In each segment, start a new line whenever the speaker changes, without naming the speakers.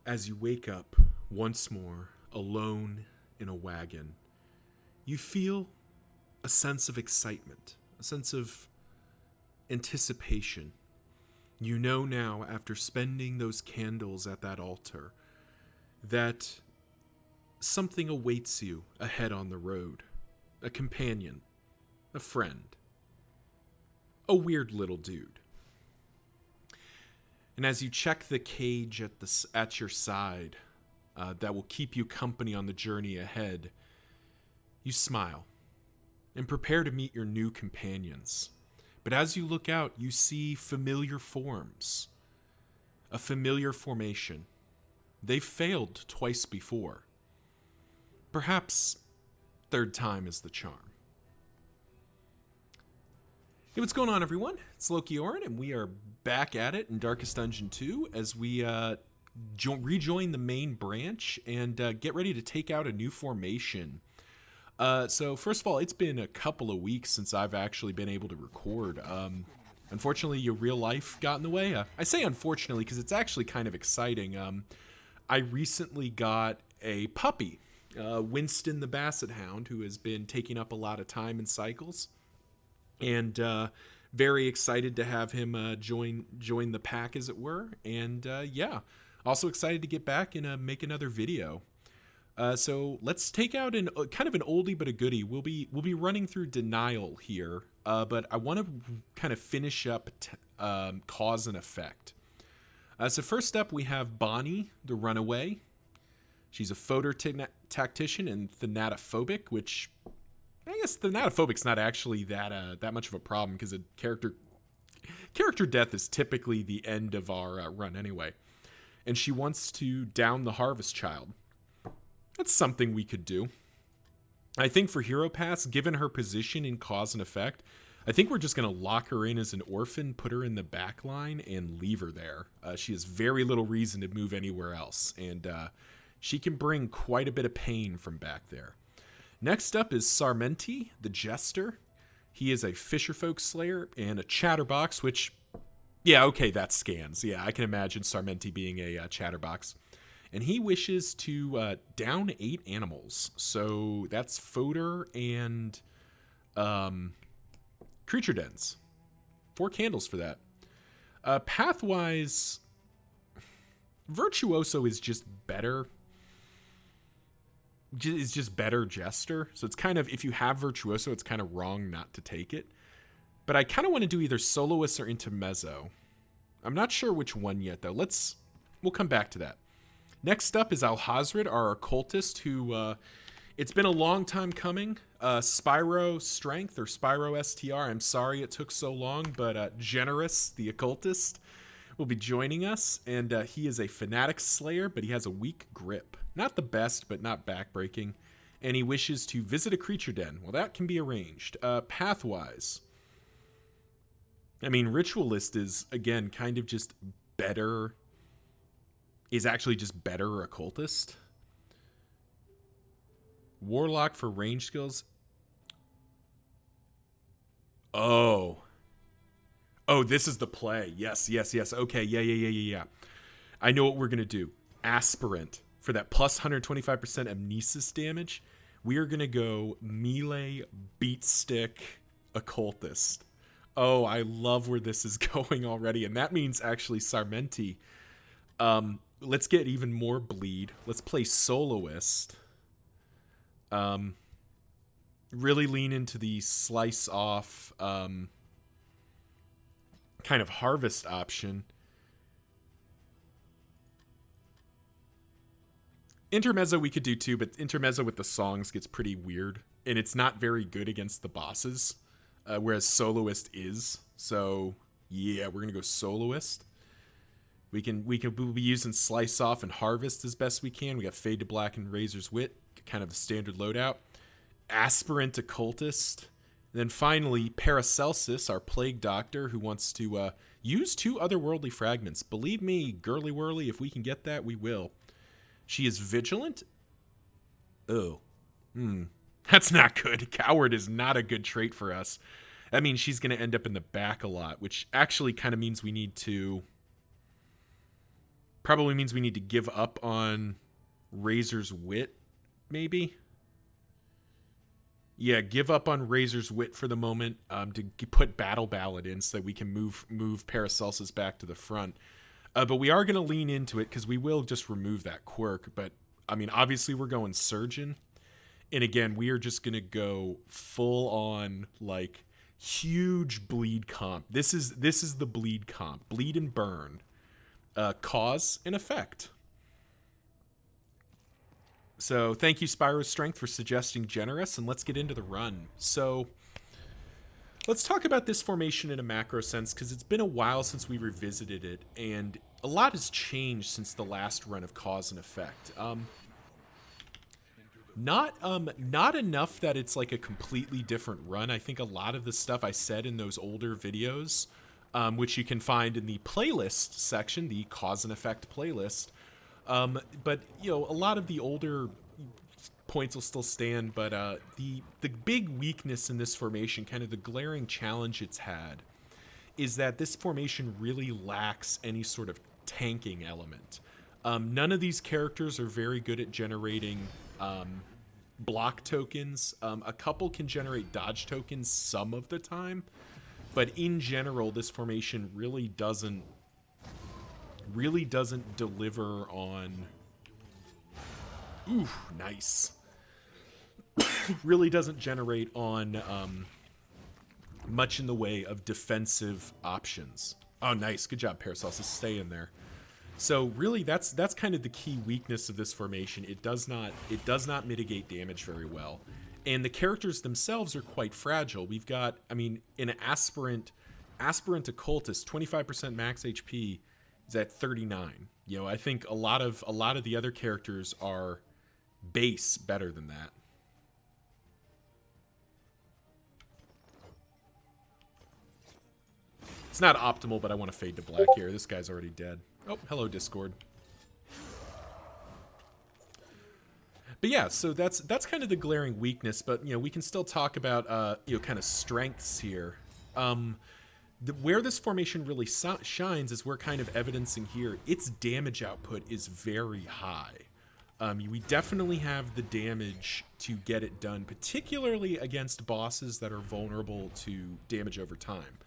As you wake up once more, alone in a wagon, you feel a sense of excitement, a sense of anticipation. You know now, after spending those candles at that altar, that something awaits you ahead on the road. A companion, a friend, a weird little dude. And as you check the cage at your side that will keep you company on the journey ahead, you smile and prepare to meet your new companions. But as you look out, you see familiar forms, a familiar formation. They've failed twice before. Perhaps third time is the charm. Hey, what's going on, everyone? It's Loki Oren, and we are back at it in Darkest Dungeon 2 as we rejoin the main branch and get ready to take out a new formation. So first of all, it's been a couple of weeks since I've actually been able to record. Unfortunately, your real life got in the way. I say unfortunately because it's actually kind of exciting. I recently got a puppy, Winston the Basset Hound, who has been taking up a lot of time in cycles. And very excited to have him join the pack, as it were. And yeah, also excited to get back and make another video. So let's take out kind of an oldie but a goodie. We'll be running through Denial here, but I want to kind of finish up Cause and Effect. So first up, we have Bonnie, the Runaway. She's a phototactician and thanatophobic, which I guess thanatophobic's not actually that much of a problem because a character death is typically the end of our run anyway. And she wants to down the Harvest Child. That's something we could do. I think for Hero Pass, given her position in Cause and Effect, I think we're just going to lock her in as an orphan, put her in the back line, and leave her there. She has very little reason to move anywhere else, and she can bring quite a bit of pain from back there. Next up is Sarmenti, the Jester. He is a fisherfolk slayer and a chatterbox, which, yeah, okay, that scans. Yeah, I can imagine Sarmenti being a chatterbox. And he wishes to down 8 animals. So that's fodder and creature dens. 4 candles for that. Pathwise, Virtuoso is just better. Is just better Jester. So it's kind of, if you have Virtuoso, it's kind of wrong not to take it. But I kind of want to do either Soloist or Intermezzo. I'm not sure which one yet, though. We'll come back to that. Next up is Alhazred, our occultist, who, it's been a long time coming. Spyro Strength, or Spyro STR, I'm sorry it took so long, but Generous, the occultist, will be joining us. And he is a fanatic slayer, but he has a weak grip. Not the best, but not backbreaking. And he wishes to visit a creature den. Well, that can be arranged. Pathwise, I mean, Ritualist is, again, kind of just better, is actually just better occultist. Warlock for range skills. Oh, this is the play. Yes. Okay, yeah. I know what we're going to do. Aspirant for that plus 125% amnesis damage. We are going to go melee beat stick occultist. Oh, I love where this is going already. And that means actually Sarmenti. Let's get even more bleed. Let's play Soloist. Really lean into the slice off kind of harvest option. Intermezzo we could do too, but Intermezzo with the songs gets pretty weird. And it's not very good against the bosses. Whereas Soloist is. So, yeah, we're going to go Soloist. We'll be using Slice Off and Harvest as best we can. We got Fade to Black and Razor's Wit, kind of the standard loadout. Aspirant Occultist. And then finally, Paracelsus, our Plague Doctor, who wants to use 2 otherworldly fragments. Believe me, girly whirly, if we can get that, we will. She is Vigilant. Oh. That's not good. Coward is not a good trait for us. That means she's going to end up in the back a lot, which actually kind of means we need to Probably means we need to give up on Razor's Wit, maybe. Yeah, give up on Razor's Wit for the moment, to put Battle Ballad in so that we can move Paracelsus back to the front. But we are going to lean into it because we will just remove that quirk. But, I mean, obviously we're going Surgeon. And again, we are just going to go full on, like, huge bleed comp. This is the bleed comp. Bleed and burn. Cause and effect. So thank you, Spyro's Strength, for suggesting Generous, and let's get into the run. So let's talk about this formation in a macro sense, because it's been a while since we revisited it, and a lot has changed since the last run of Cause and Effect. Not enough that it's like a completely different run. I think a lot of the stuff I said in those older videos, which you can find in the playlist section, the Cause and Effect playlist. But, you know, a lot of the older points will still stand, but the big weakness in this formation, kind of the glaring challenge it's had, is that this formation really lacks any sort of tanking element. None of these characters are very good at generating block tokens. A couple can generate dodge tokens some of the time, but in general, this formation really doesn't deliver on... Ooh, nice. Really doesn't generate on much in the way of defensive options. Oh, nice. Good job, Paracelsus. Stay in there. So really, that's kind of the key weakness of this formation. It does not mitigate damage very well. And the characters themselves are quite fragile. We've got, I mean, an aspirant occultist, 25% max HP, is at 39. You know, I think a lot of the other characters are base better than that. It's not optimal, but I want to fade to black here. This guy's already dead. Oh, hello, Discord. But yeah, so that's kind of the glaring weakness, but, you know, we can still talk about, you know, kind of strengths here. Where this formation really shines is we're kind of evidencing here. Its damage output is very high. We definitely have the damage to get it done, particularly against bosses that are vulnerable to damage over time.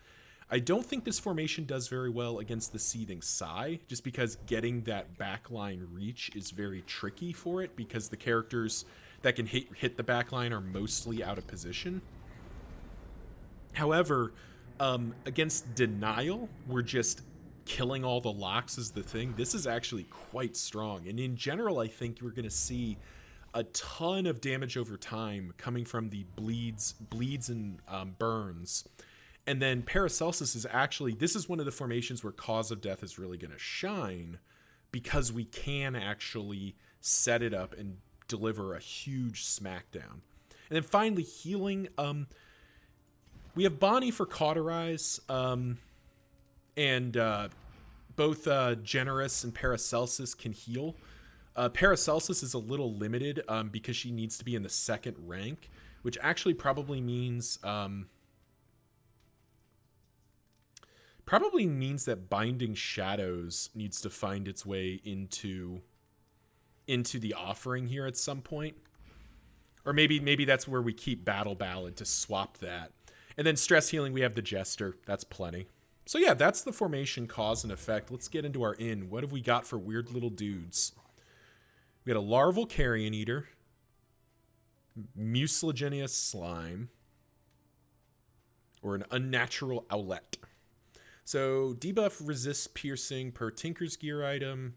I don't think this formation does very well against the Seething Sigh, just because getting that backline reach is very tricky for it, because the characters that can hit the backline are mostly out of position. However, against Denial, we're just killing all the locks is the thing. This is actually quite strong. And in general, I think we're going to see a ton of damage over time coming from the bleeds and burns. And then Paracelsus is actually, this is one of the formations where Cause of Death is really going to shine, because we can actually set it up and deliver a huge smackdown. And then finally, healing. We have Bonnie for Cauterize, and both Generous and Paracelsus can heal. Paracelsus is a little limited because she needs to be in the second rank, which actually probably means that Binding Shadows needs to find its way into the offering here at some point. Or maybe that's where we keep Battle Ballad to swap that. And then Stress Healing, we have the Jester. That's plenty. So yeah, that's the formation, Cause and Effect. Let's get into our in. What have we got for weird little dudes? We got a Larval Carrion Eater, Mucilaginous Slime, or an Unnatural Owlet. So debuff resists piercing per Tinker's Gear item.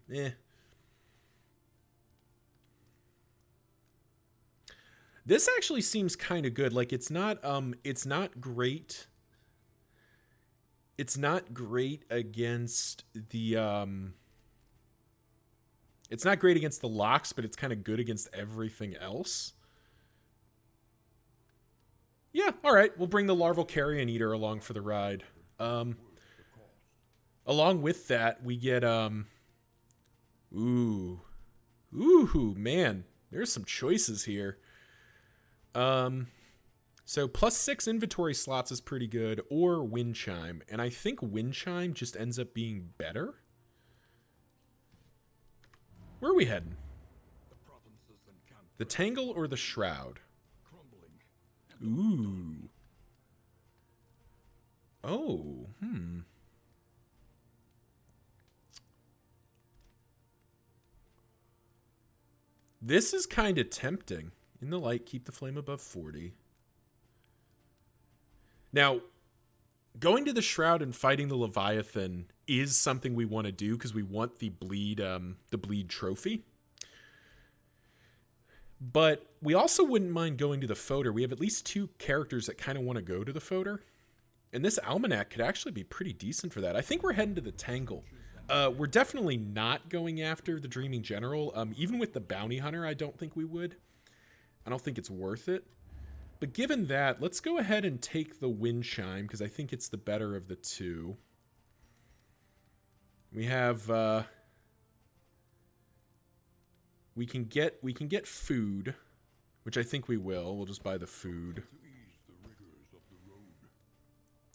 This actually seems kind of good. Like, it's not great. It's not great against the it's not great against the locks, but it's kind of good against everything else. Yeah, all right. We'll bring the Larval Carrion Eater along for the ride. Along with that, we get ooh, man, there's some choices here. So +6 inventory slots is pretty good, or Wind Chime. And I think Wind Chime just ends up being better. Where are we heading? The Tangle or the Shroud? Ooh. Oh, This is kind of tempting. In the light, keep the flame above 40. Now, going to the Shroud and fighting the Leviathan is something we want to do because we want the bleed trophy. But we also wouldn't mind going to the Fodor. We have at least 2 characters that kind of want to go to the Fodor. And this Almanac could actually be pretty decent for that. I think we're heading to the Tangle. We're definitely not going after the Dreaming General. Even with the Bounty Hunter, I don't think we would. I don't think it's worth it. But given that, let's go ahead and take the Wind Chime, because I think it's the better of the 2. We have... We can get food, which I think we will. We'll just buy the food.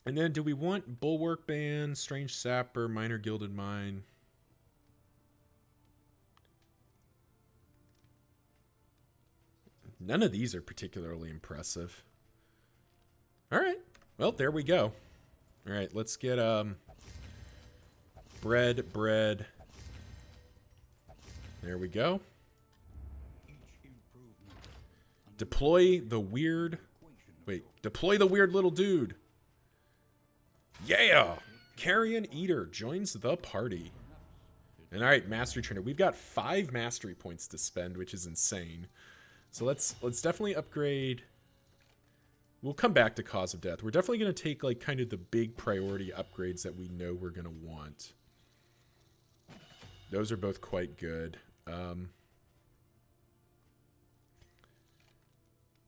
And then do we want Bulwark Band, Strange Sapper, Minor Gilded Mine? None of these are particularly impressive. All right. Well, there we go. All right, let's get bread. There we go. Deploy the weird little dude. Yeah! Carrion Eater joins the party. And all right, Mastery Trainer. We've got 5 mastery points to spend, which is insane. So let's definitely upgrade. We'll come back to Cause of Death. We're definitely going to take like kind of the big priority upgrades that we know we're going to want. Those are both quite good.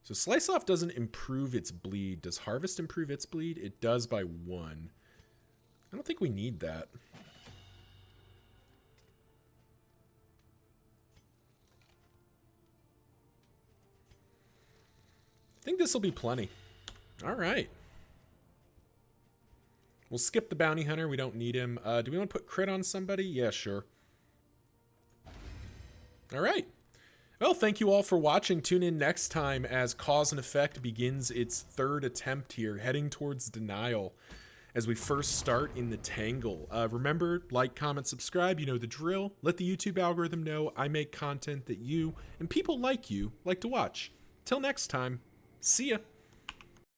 So Slice Off doesn't improve its bleed. Does Harvest improve its bleed? It does by 1. I don't think we need that. I think this will be plenty. All right. We'll skip the Bounty Hunter. We don't need him. Do we want to put crit on somebody? Yeah, sure. All right. Well, thank you all for watching. Tune in next time as Cause and Effect begins its 3rd attempt here, heading towards Denial as we first start in the Tangle. Remember, like, comment, subscribe. You know the drill. Let the YouTube algorithm know I make content that you and people like you like to watch. Till next time, see ya.